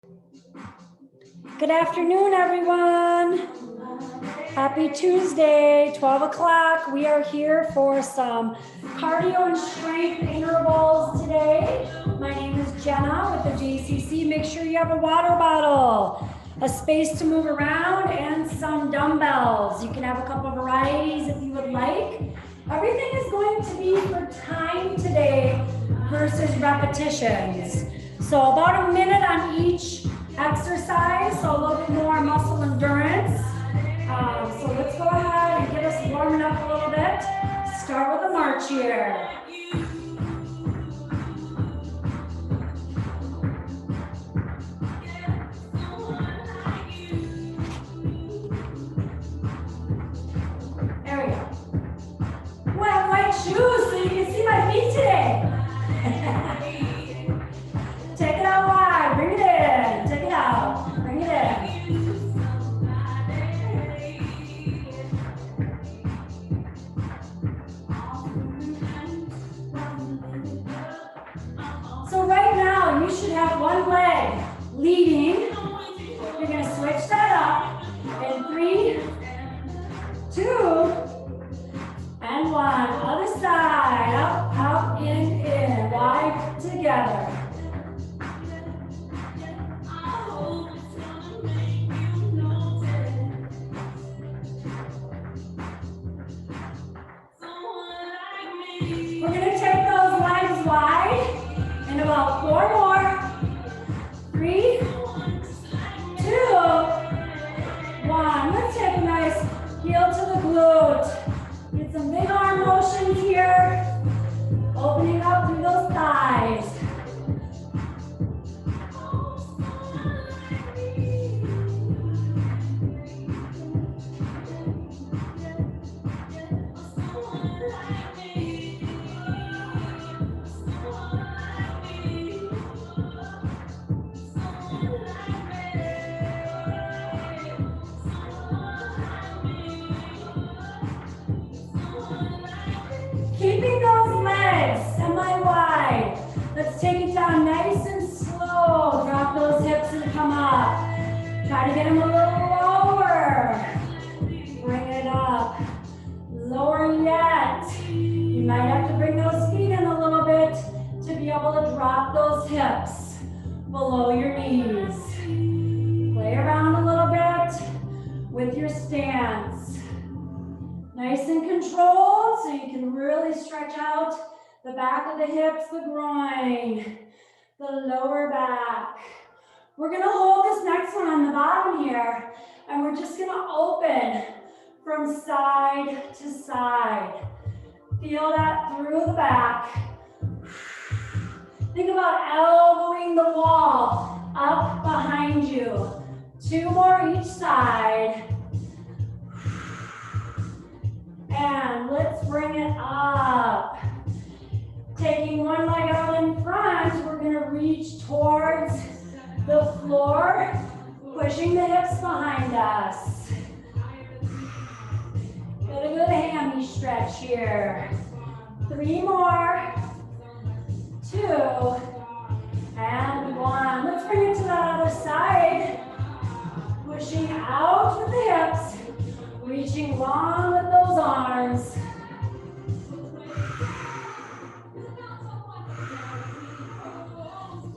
Good afternoon, everyone. Happy Tuesday, 12 o'clock. We are here for some cardio and strength intervals today. My name is Jenna with the JCC. Make sure you have a water bottle, a space to move around, and some dumbbells. You can have a couple varieties if you would like. Everything is going to be for time today versus repetitions. So about a minute on each exercise, so a little bit more muscle endurance. So let's go ahead and get us warming up a little bit. Start with a march here. There we go. Oh, I have white shoes so you can see my feet today. Take it out wide, bring it in. Take it out, bring it in. So right now, you should have one leg leading. You're gonna switch that up in 3, 2, and 1. Other side, up, out, in, wide together. We're gonna take those legs wide in about 4 more. 3, 2, 1. Let's take a nice heel to the glute. Get some big arm motions here. Opening up through those thighs. Keeping those legs semi-wide. Let's take it down nice and slow. Drop those hips and come up. Try to get them a little lower. Bring it up. Lower yet. You might have to bring those feet in a little bit to be able to drop those hips below your knees. Play around a little bit with your stance. Nice and controlled so you can really stretch out the back of the hips, the groin, the lower back. We're gonna hold this next one on the bottom here, and we're just gonna open from side to side. Feel that through the back. Think about elbowing the wall up behind you. 2 more each side. And let's bring it up. Taking one leg out in front, we're gonna reach towards the floor, pushing the hips behind us. Get a good hammy stretch here. 3 more, 2, and 1. Let's bring it to that other side. Pushing out with the hips. Reaching long with those arms.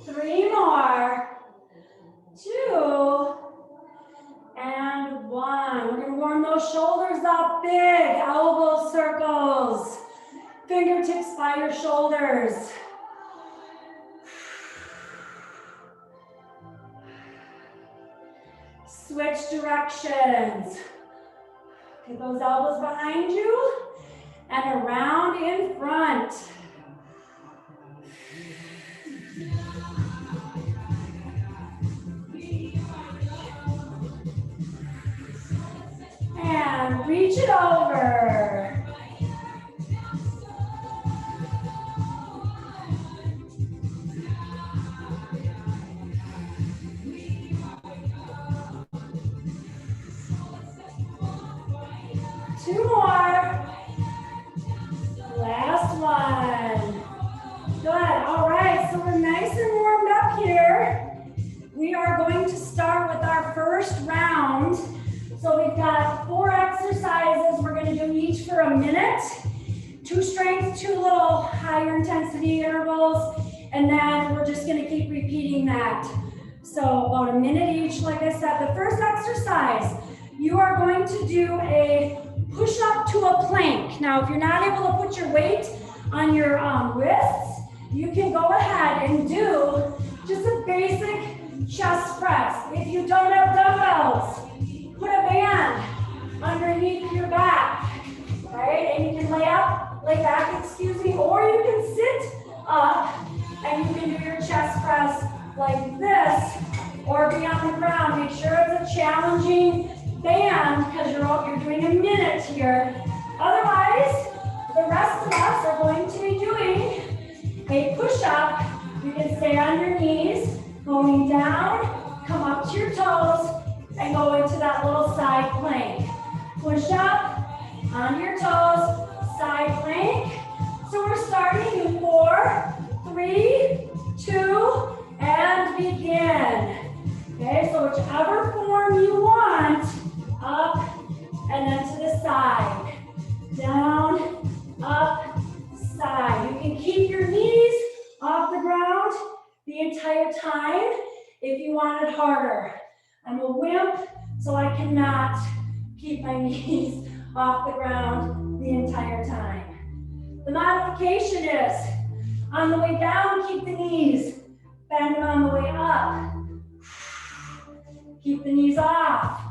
Three more. 2, and 1. We're gonna warm those shoulders up big. Elbow circles. Fingertips by your shoulders. Switch directions. Get those elbows behind you and around in front. And reach it over. Two more. Last one. Good. All right. So we're nice and warmed up here. we are going to start with our first round. So we've got 4 exercises. We're going to do each for a minute. 2 strength, 2 little higher intensity intervals, and then we're just going to keep repeating that. So about a minute each. Like I said, the first exercise, you are going to do a push-up to a plank. Now, if you're not able to put your weight on your wrists, you can go ahead and do just a basic chest press. If you don't have dumbbells, put a band underneath your back, right? And you can lay back, or you can sit up and you can do your chest press like this, or be on the ground. Make sure it's a challenging band because you're doing a minute here. Otherwise, the rest of us are going to be doing a push-up. You can stay on your knees, going down, come up to your toes, and go into that little side plank. Push up, on your toes, side plank. So we're starting in 4, 3, 2, and begin. Okay, so whichever form you want, up and then to the side. Down, up, side. You can keep your knees off the ground the entire time if you want it harder. I'm a wimp, so I cannot keep my knees off the ground the entire time. The modification is, on the way down, keep the knees. Bend them on the way up. Keep the knees off.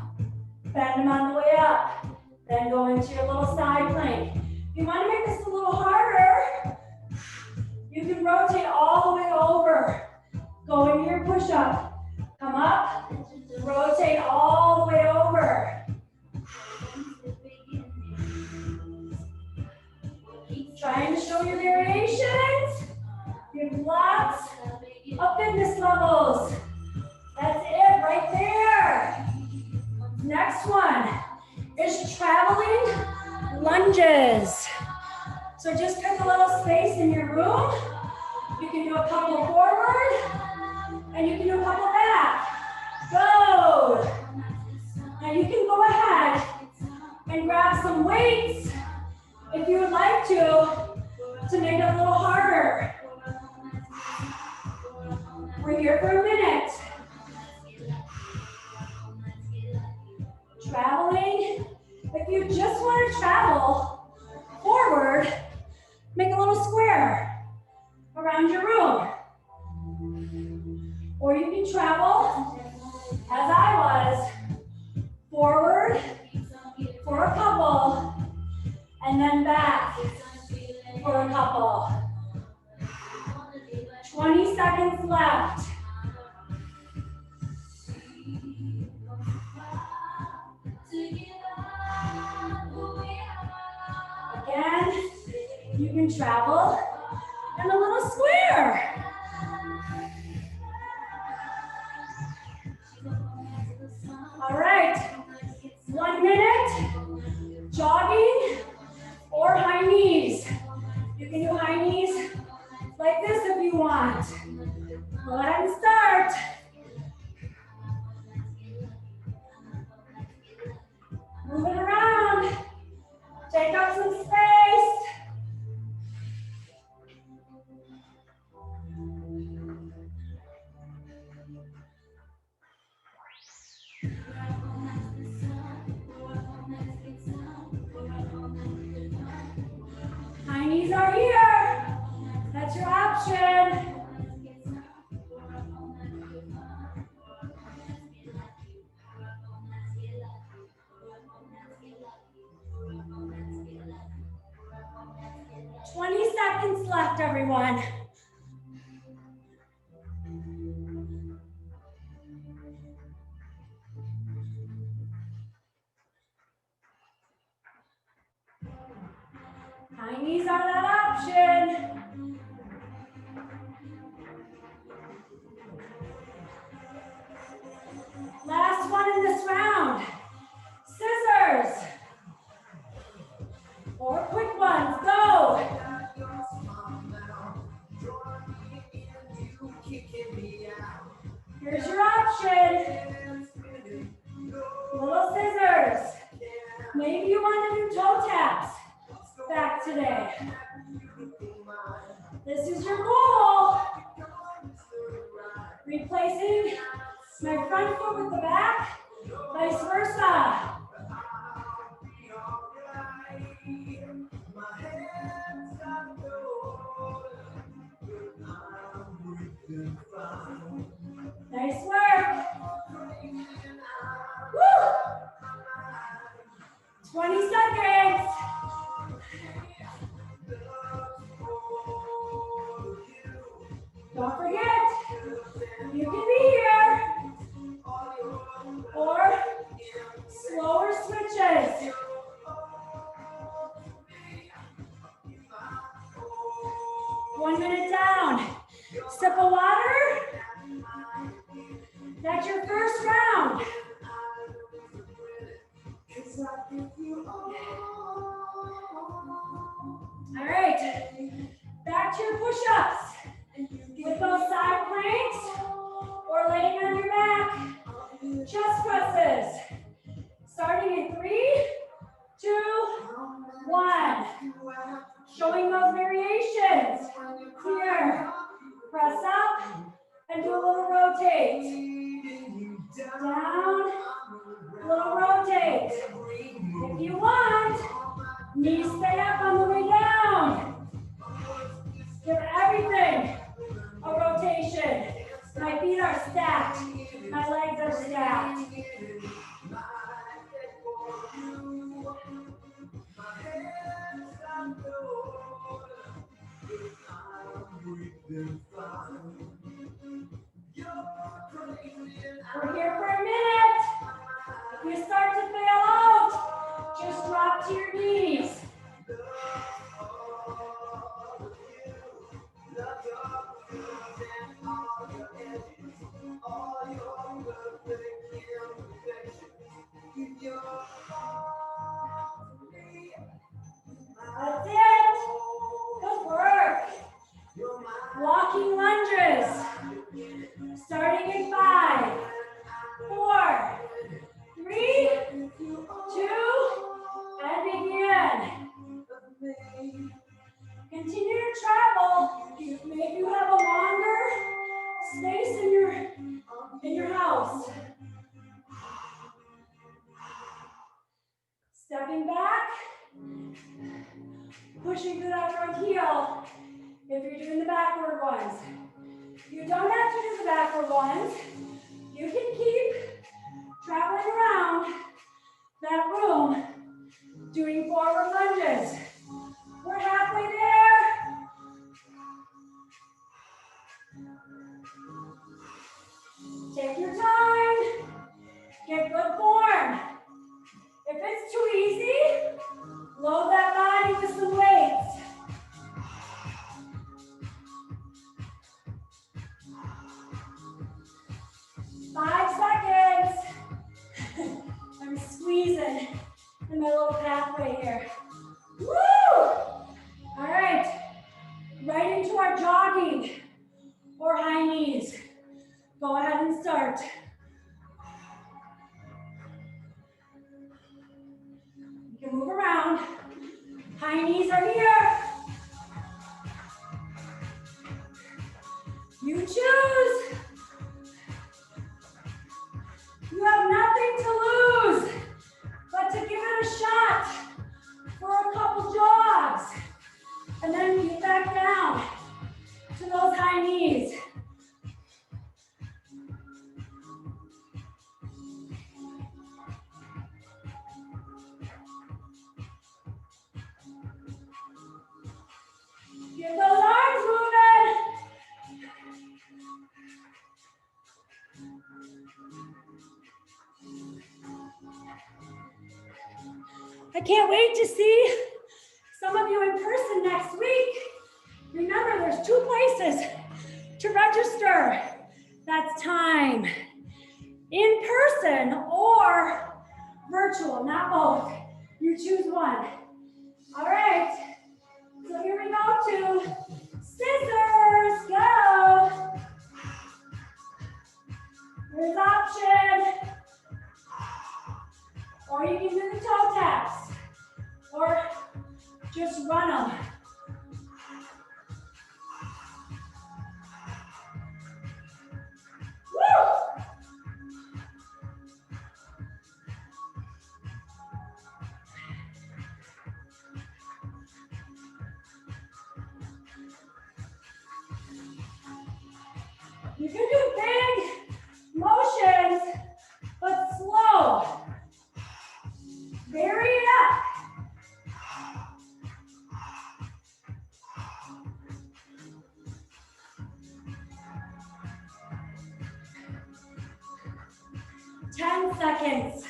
Bend them on the way up. Then go into your little side plank. If you want to make this a little harder, you can rotate all the way over. Go into your push-up. Come up, rotate all the way over. Keep trying to show your variations. You have lots of fitness levels. That's it right there. Next one is traveling lunges. So just pick a little space in your room. You can do a couple forward and you can do a couple back. Go. Now you can go ahead and grab some weights if you would like to make it a little harder. We're here for a minute. Traveling. If you just want to travel forward, make a little square around your room. Or you can travel, as I was, forward for a couple, and then back for a couple. 20 seconds left. Again, you can travel in a little square. All right, 1 minute, jogging or high knees. You can do high knees like this if you want. Go ahead and start. Move it around. Take up some space. High knees are here. That's your option. Seconds left, everyone. High knees are that option. Last one in this round. Scissors. 4 quick ones, go. Here's your option. My front foot with the back, vice versa. Nice work. Woo! 20 seconds. Don't forget, you can be here. Or slower switches. One minute down. Sip of water. That's your first round. All right. Back to your push-ups. With those side planks or laying on your back. Chest presses. Starting in 3, 2, 1. Showing those variations. Here. Press up and do a little rotate. Down. Little rotate. If you want, knees stay up on the way down. Give everything a rotation. My feet are stacked. My legs are stacked. We're here for a minute. If you start to fail out, just drop to your knees. That's it. Good work. Walking lunges. Starting in 5, 4, 3, 2, and begin. Continue to travel. Maybe you have a longer space in your house. Stepping back, pushing through that front heel if you're doing the backward ones. You don't have to do the backward ones. You can keep traveling around that room doing forward lunges. We're halfway there. Take your time. Get good form. If it's too easy, load that body with some weights. Five seconds. I'm squeezing in my little pathway here. Woo! All right. Right into our jogging or high knees. Go ahead and start. You can move around. High knees are here. You choose. You have nothing to lose but to give it a shot for a couple jogs. And then get back down to those high knees. Get those arms moving. I can't wait to see some of you in person next week. Remember, there's 2 places to register. That's time. In person or virtual, not both. You choose one. All right. So here we go to scissors. Go. There's option. Or you can do the toe taps. Or just run them. Woo! You can do big motions, but slow. Vary it up. Ten seconds.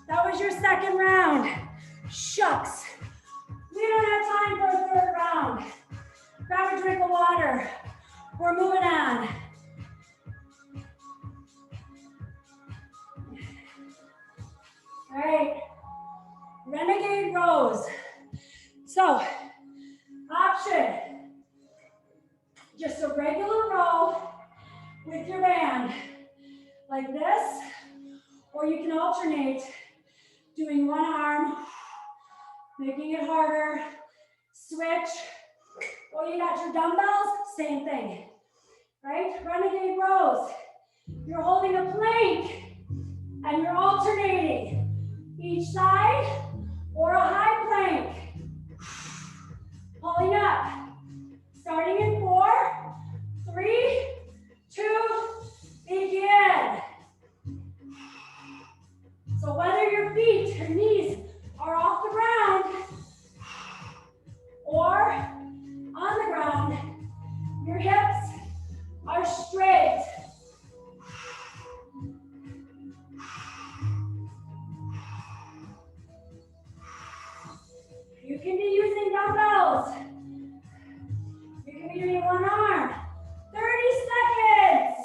That was your second round. Shucks. We don't have time for a third round. Grab a drink of water. We're moving on. All right. Renegade rows. So, option. Just a regular row with your band. Like this. Or you can alternate doing one arm, making it harder, switch, or you got your dumbbells, same thing, right? Renegade rows. You're holding a plank and you're alternating each side or a high plank. Pulling up, starting in 4, 3, 2, begin. So whether your feet and knees are off the ground or on the ground, your hips are straight. You can be using dumbbells. You can be doing one arm. 30 seconds.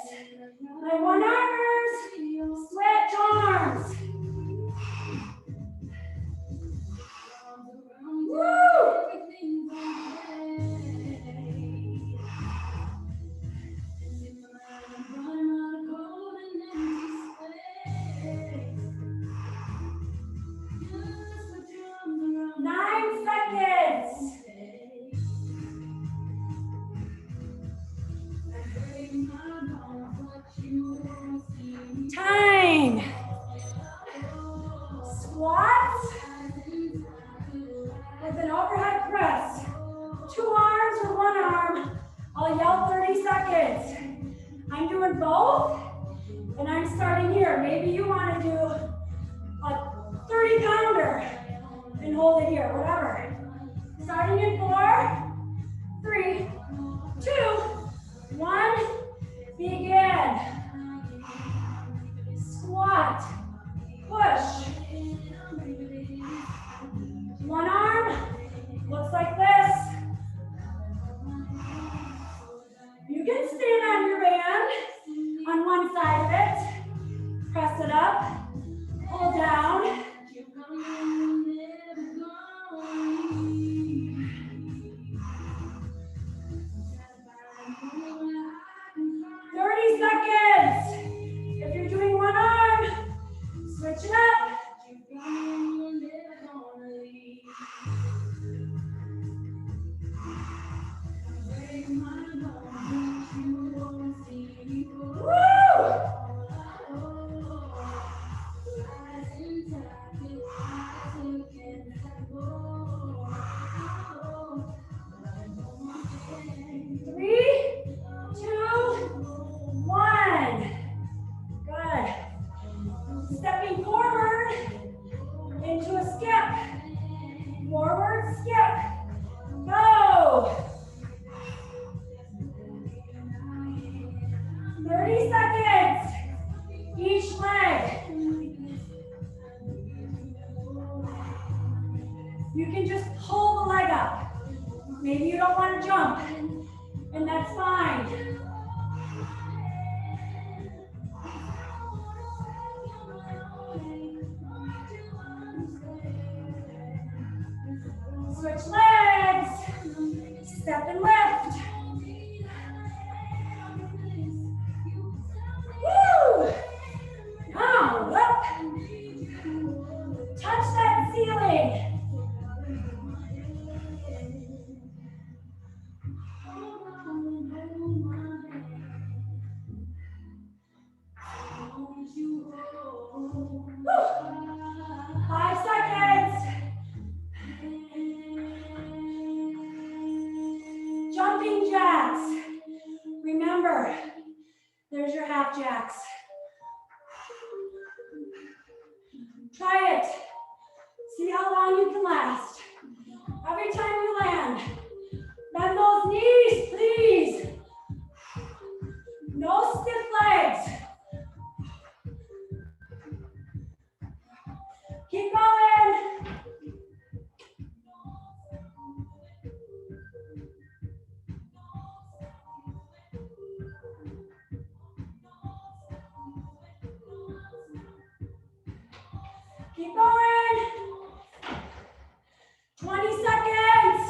My one armers, switch arms. Woo! 9 seconds. Time. Squats with an overhead press. 2 arms or 1 arm. I'll yell 30 seconds. I'm doing both, and I'm starting here. Maybe you want to do a 30-pounder and hold it here, whatever. Starting in 4, 3, 2, 1, begin. Squat, push. 1 arm looks like this. You can stand on your band on one side of it. Press it up, pull down. 30 seconds. If you're doing 1 arm, switch it up. Woo! Three, 2, 1. Good. Stepping forward into a skip. Forward, skip. Go. 30 seconds. Each leg. You can just pull the leg up. Maybe you don't want to jump, and that's fine. Switch legs. Step and lift. Woo! Down, up. Touch that ceiling. Woo! 5 seconds. half jacks. Try it. See how long you can last. Every time you land, bend those knees, please. No stiff legs. Keep going. Keep going. 20 seconds.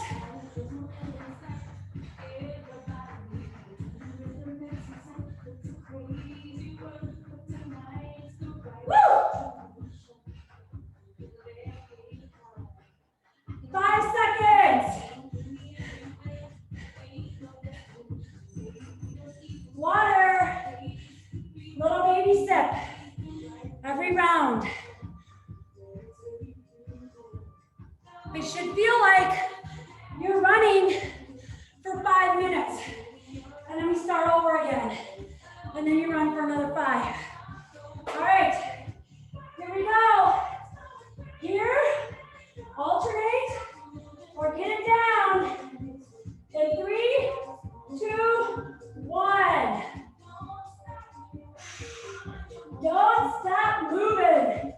Woo! 5 seconds. Water. Little baby sip. Every round. It should feel like you're running for 5 minutes. And then we start over again. And then you run for another 5. All right. Here we go. Here. Alternate. Or get it down. In 3, 2, 1. Don't stop moving.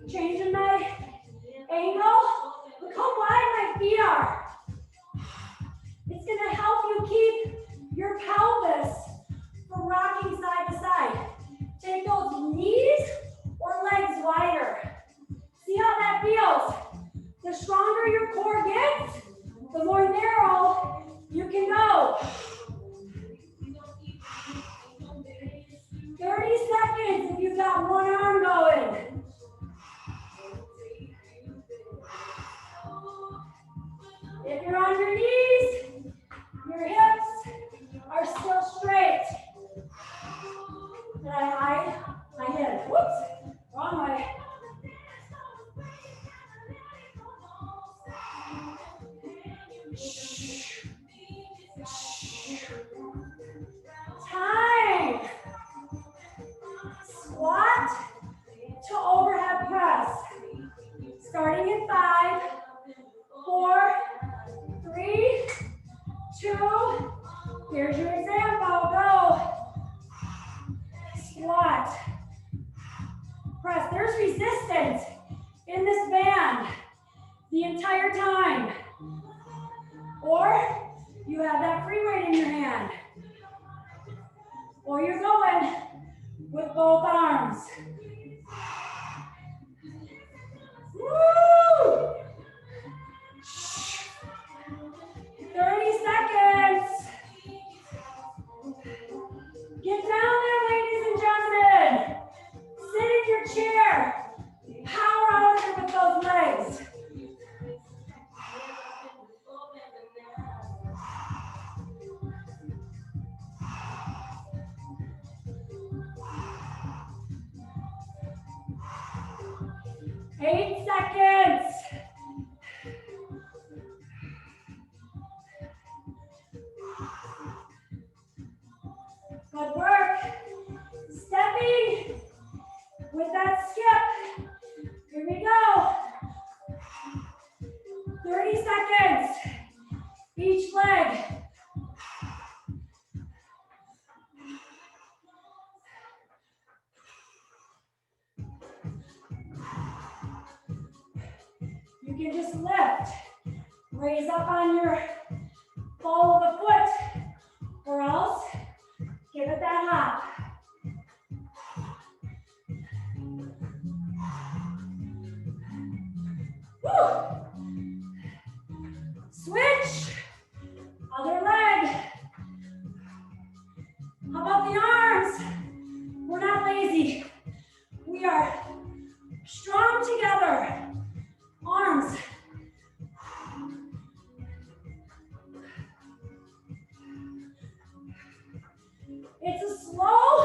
Changing my angle. Look how wide my feet are. It's going to help you keep your pelvis from rocking side to side. Take those knees or legs wider. See how that feels? The stronger your core gets, the more narrow you can go. 30 seconds if you've got one arm going. If you're on your knees, your hips are still straight. Did I hide my head? Whoops, wrong way. Time. Squat to overhead press. Starting in 5, 4, 3, 2. Here's your example. Go. Squat. Press. There's resistance in this band the entire time. Or you have that free weight in your hand. Or you're going with both arms. Woo! 30 seconds. Get down there, ladies and gentlemen. Sit in your chair. Power out there with those legs. Eight seconds. Good work. Stepping with that skip. Here we go. 30 seconds. Each leg. You can just lift. Raise up on your ball of the foot. Or else, give it that hop. Woo! Switch. Other leg. How about the arms? We're not lazy. We are strong together. Arms. It's a slow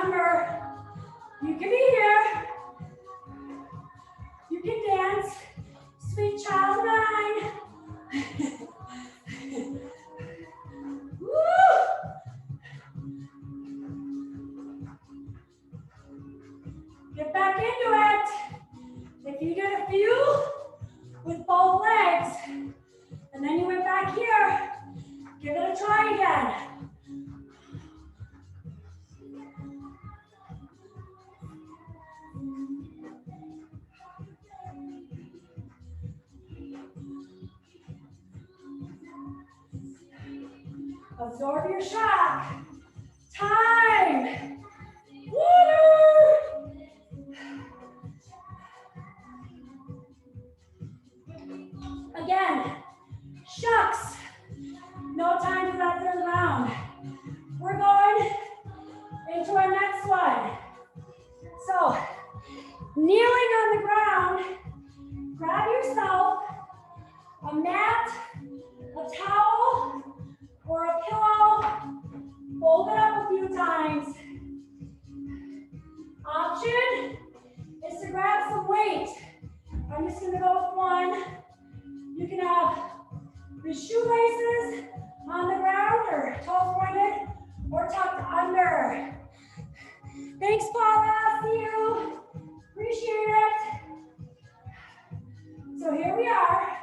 Remember, you can be here. You can dance. Sweet child of mine. Woo! Get back into it. If you did a few with both legs, and then you went back here, give it a try again. Absorb your shock. Time. Woo! Again, shucks. No time for that third round. We're going into our next one. So, kneeling on the ground, grab yourself a mat, a towel, or a pillow. Fold it up a few times. Option is to grab some weight. I'm just going to go with one. You can have the shoelaces on the ground or toe pointed or tucked under. Thanks, Paula. See you. Appreciate it. So here we are.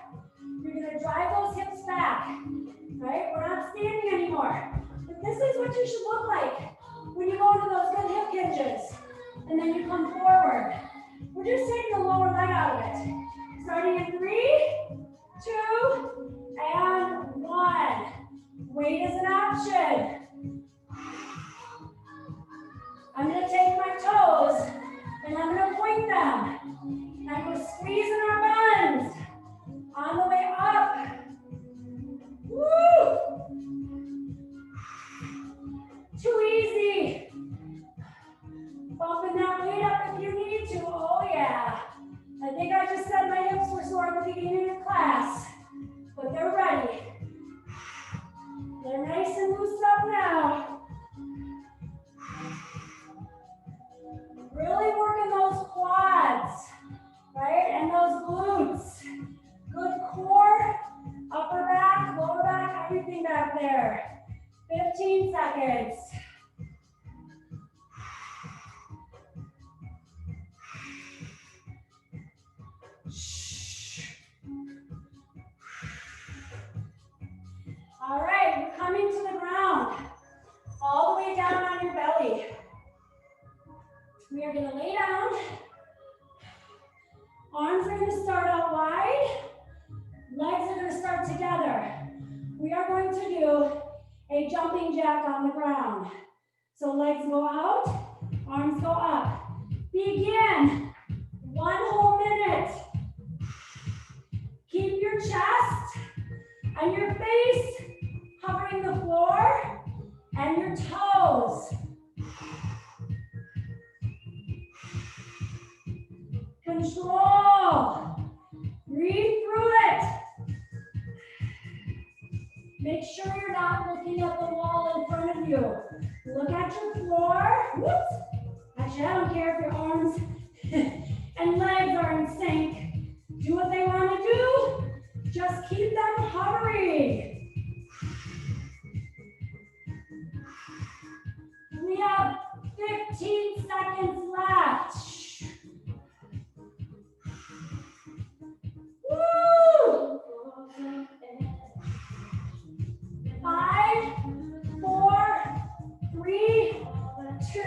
You're going to drive those hips back, right? We're not standing anymore. But this is what you should look like when you go into those good hip hinges. And then you come forward. We're just taking the lower leg out of it. Starting in 3, 2, and 1. Weight is an option. I'm going to take my toes and I'm going to point them. And we're squeezing our buns on the way up. Woo! Too easy. Bumping that weight up if you need to. Oh yeah. I think I just said my hips were sore at the beginning of class, but they're ready. They're nice and loosed up now. Really working those quads, right? And those glutes. Good core, upper back, lower back, everything back there. 15 seconds. All right, you're coming to the ground, all the way down on your belly. We are going to lay down. Arms are going to start out wide. Legs are going to start together. We are going to do a jumping jack on the ground. So legs go out, arms go up. Begin. 1 whole minute. Keep your chest and your face hovering the floor and your toes. Control. Breathe through it. Make sure you're not looking at the wall in front of you. Look at your floor. Whoops. Actually, I don't care if your arms and legs are in sync. Do what they want to do. Just keep them hovering. We have 15 seconds left. Woo! 5, 4, 3, 2,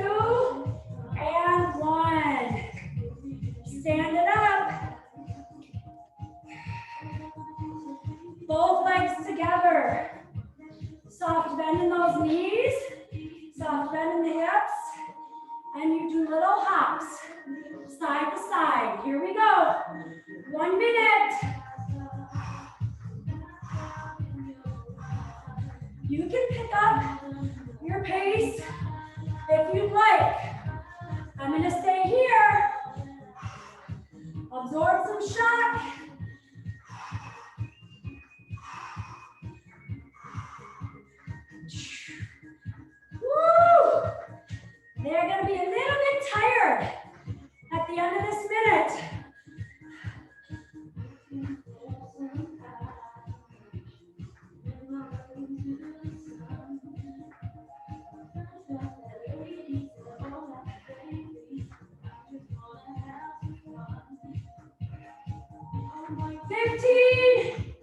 and 1. Stand it up. Both legs together. Soft bend in those knees. Soft bend in the hips. And you do little hops. Side to side. Here we go. 1 minute. You can pick up your pace if you'd like. I'm going to stay here. Absorb some shock. Woo! They're going to be 15.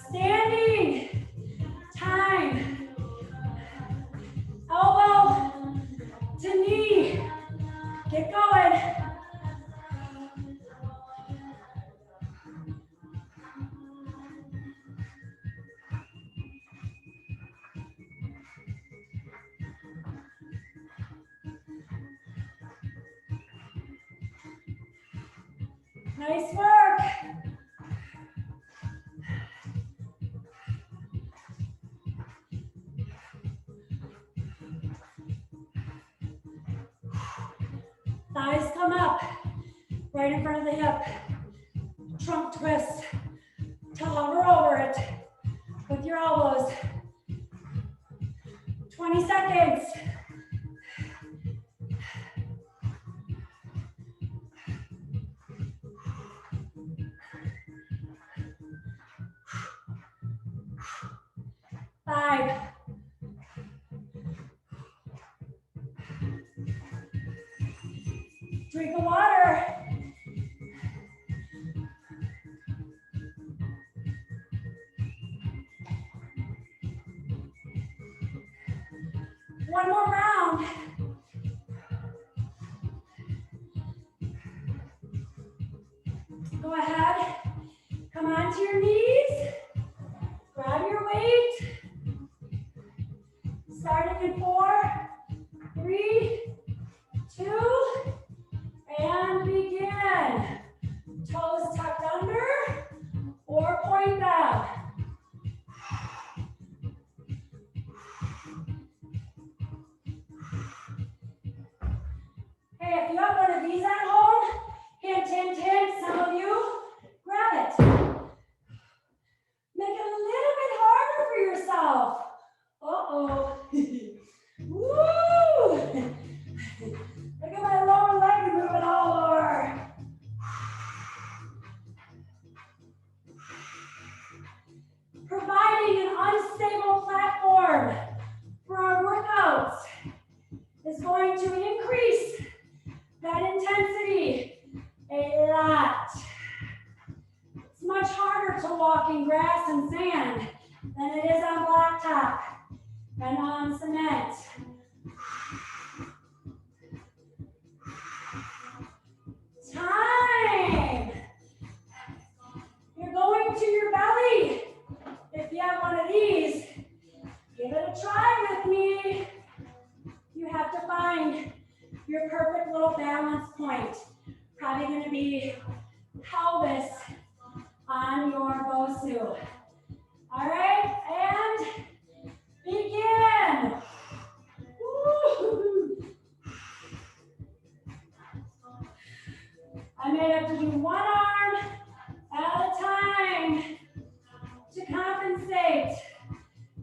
Standing. Time. Elbow to knee. Get going. Nice work. Thighs come up, right in front of the hip. Trunk twist to hover over it with your elbows. 20 seconds. Five. Drink of water. One more round. Go ahead. Come onto your knees. Grab your weight. Starting in 4, 3, 2, and begin. Toes tucked under or point them. Hey, if you have one of these at home, hint, hint, hint, some of you, grab it. Make it a little bit harder for yourself. Uh-oh. Woo! Look at my lower leg moving all over. Providing an unstable platform for our workouts is going to increase that intensity a lot. It's much harder to walk in grass and sand than it is on blacktop and on cement. Time. You're going to your belly. If you have one of these, give it a try with me. You have to find your perfect little balance point. Probably going to be pelvis on your Bosu. All right, and begin. Woo. I may have to do one arm at a time to compensate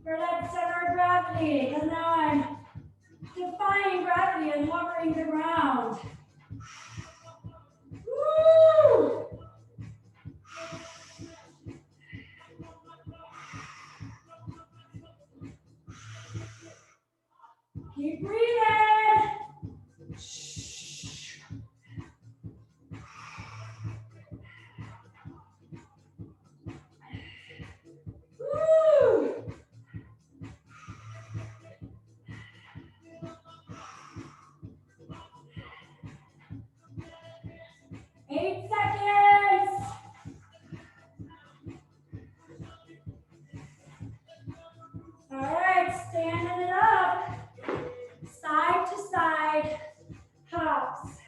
for that center of gravity, because now I'm defying gravity and hovering the ground. Woo! Keep breathing. Woo! 8 seconds. All right, standing it up. Side to side hops.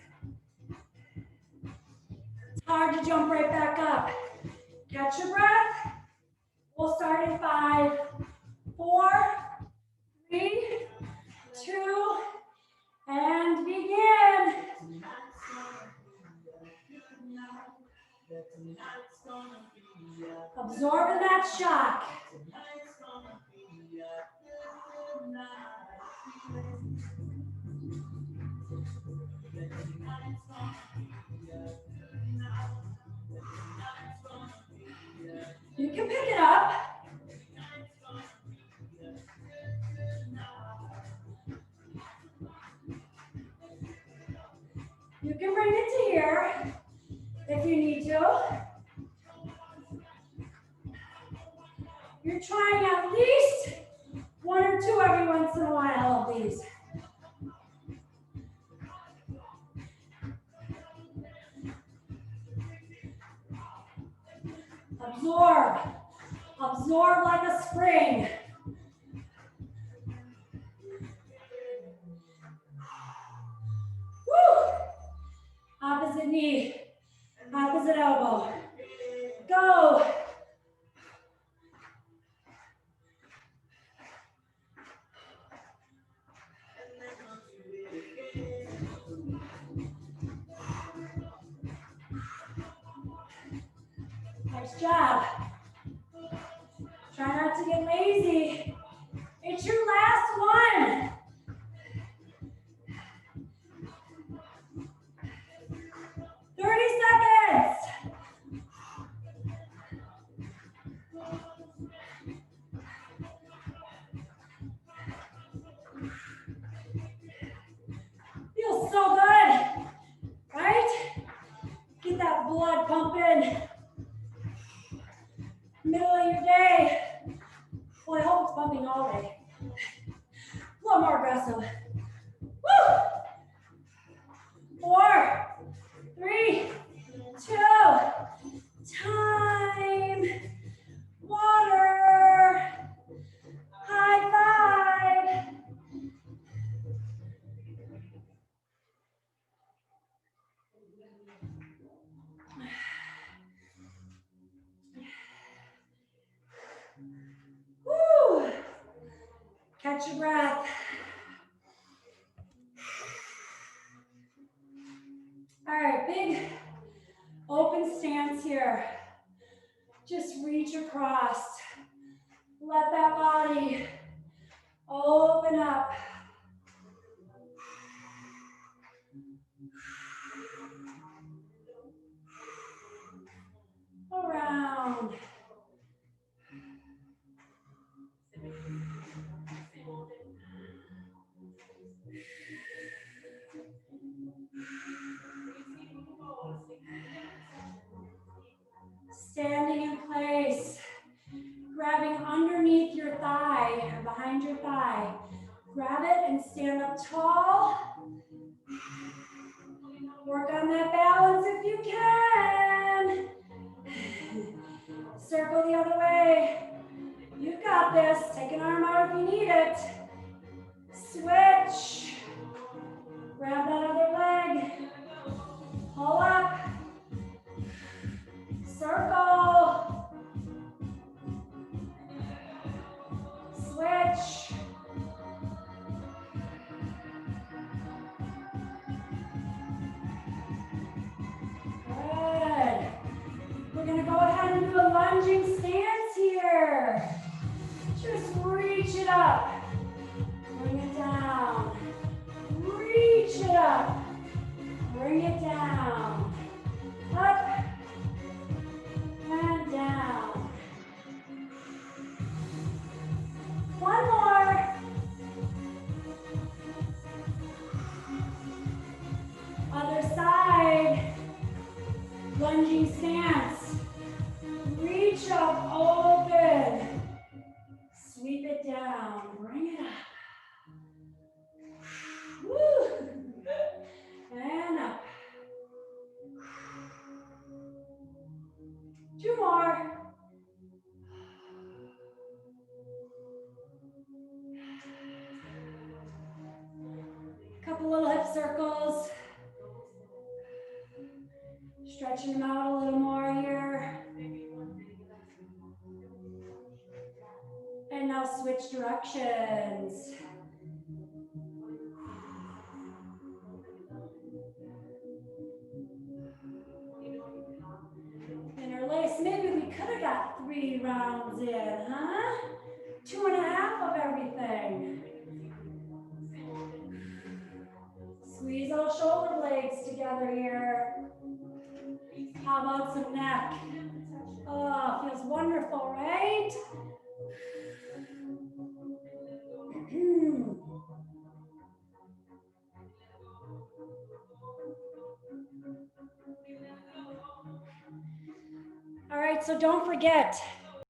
It's hard to jump right back up. Catch your breath. We'll start in 5, 4, 3, 2, and begin. Absorbing that shock. You can pick it up. You're trying at least 1 or 2 every once in a while of these. Absorb. Absorb like a spring. Woo! Opposite knee, opposite elbow. Go. Nice job. Try not to get lazy. It's your last one. Seconds. Feels so good, right? Get that blood pumping. Middle of your day. Well, I hope it's pumping all day. A little more aggressive. Woo! 4, 3, 2, time. Water. High five. Woo! Catch your breath. All right, big open stance here. Just reach across. Let that body open up. Around. Standing in place, grabbing underneath your thigh or behind your thigh. Grab it and stand up tall. Work on that balance if you can. Circle the other way. You got this. Take an arm out if you need it. Switch. Grab that other leg. Pull up. Circle. Switch. Good. We're going to go ahead and do a lunging stance here. Just reach it up. Bring it down. Reach it up. Bring it down. Up and down. One more. Other side. Lunging stance. Reach up, open. Sweep it down. Bring it up. Woo. And up. 2 more. Couple little hip circles. Stretching them out a little more here. And now switch directions. Interlace. Maybe we could have got 3 rounds in, huh? 2.5 of everything. Squeeze those shoulder blades together here. How about some neck? Oh, feels wonderful, right? All right, so don't forget,